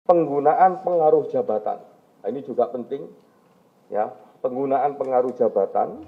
Penggunaan pengaruh jabatan. Nah, ini juga penting, ya, penggunaan pengaruh jabatan.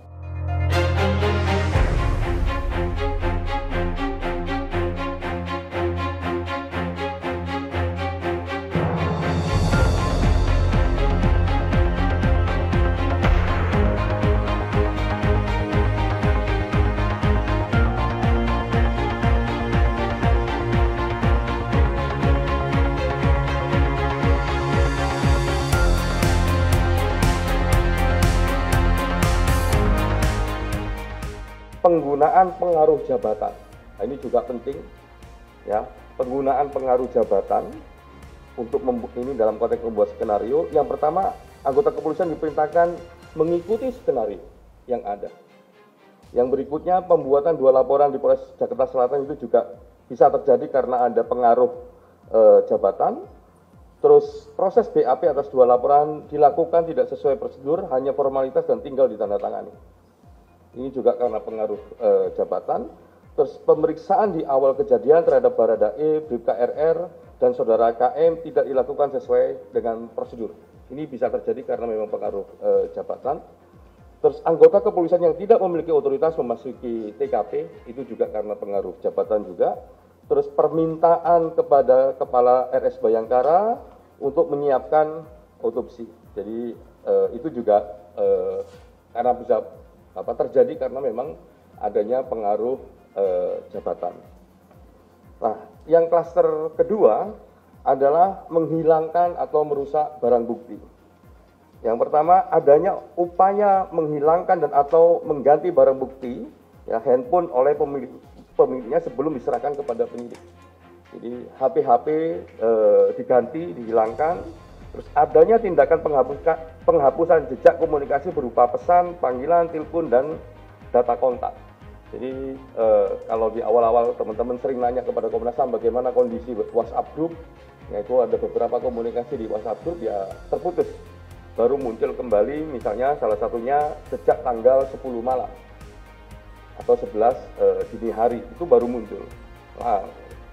Penggunaan pengaruh jabatan. Nah, ini juga penting, ya, penggunaan pengaruh jabatan untuk ini dalam konteks membuat skenario. Yang pertama, anggota kepolisian diperintahkan mengikuti skenario yang ada. Yang berikutnya, pembuatan 2 laporan di Polres Jakarta Selatan itu juga bisa terjadi karena ada pengaruh jabatan. Terus proses BAP atas 2 laporan dilakukan tidak sesuai prosedur, hanya formalitas dan tinggal ditandatangani. Ini juga karena pengaruh jabatan. Terus pemeriksaan di awal kejadian terhadap Baradae, Bribka RR, dan saudara KM tidak dilakukan sesuai dengan prosedur. Ini bisa terjadi karena memang pengaruh jabatan. Terus anggota kepolisian yang tidak memiliki otoritas memasuki TKP, itu juga karena pengaruh jabatan juga. Terus permintaan kepada Kepala RS Bayangkara untuk menyiapkan otopsi. Jadi itu juga karena bisa terjadi karena memang adanya pengaruh jabatan. Nah, yang klaster kedua adalah menghilangkan atau merusak barang bukti. Yang pertama, adanya upaya menghilangkan dan atau mengganti barang bukti, ya, handphone oleh pemiliknya sebelum diserahkan kepada penyidik. Jadi HP-HP diganti, dihilangkan. Terus adanya tindakan penghapusan jejak komunikasi berupa pesan, panggilan, telepon, dan data kontak. Jadi kalau di awal-awal teman-teman sering nanya kepada Komnas HAM bagaimana kondisi WhatsApp group, yaitu ada beberapa komunikasi di WhatsApp group ya terputus. Baru muncul kembali, misalnya salah satunya sejak tanggal 10 malam atau 11 dini hari, itu baru muncul. Nah,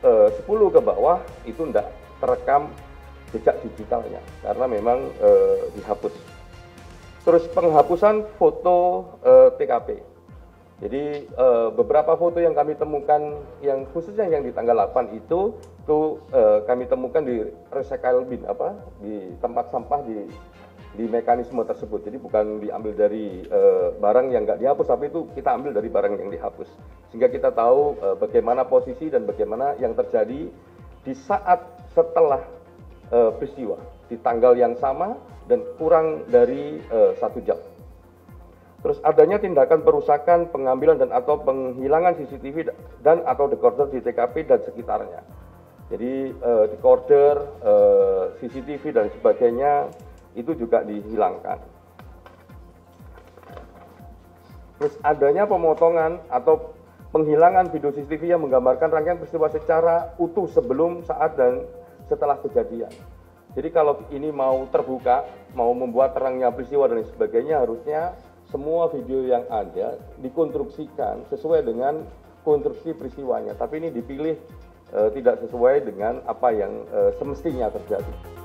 10 ke bawah itu tidak terekam jejak digitalnya karena memang dihapus. Terus penghapusan foto TKP. Jadi beberapa foto yang kami temukan, yang khususnya yang di tanggal 8 itu kami temukan di recycle bin, di tempat sampah di mekanisme tersebut. Jadi bukan diambil dari barang yang nggak dihapus, tapi itu kita ambil dari barang yang dihapus. Sehingga kita tahu bagaimana posisi dan bagaimana yang terjadi di saat setelah peristiwa di tanggal yang sama dan kurang dari 1 jam. Terus adanya tindakan perusakan, pengambilan dan atau penghilangan CCTV dan atau decoder di TKP dan sekitarnya. Jadi decoder, CCTV dan sebagainya itu juga dihilangkan. Terus adanya pemotongan atau penghilangan video CCTV yang menggambarkan rangkaian peristiwa secara utuh sebelum, saat, dan setelah kejadian. Jadi kalau ini mau terbuka, mau membuat terangnya peristiwa dan sebagainya, harusnya semua video yang ada dikonstruksikan sesuai dengan konstruksi peristiwanya. Tapi ini dipilih tidak sesuai dengan apa yang semestinya terjadi.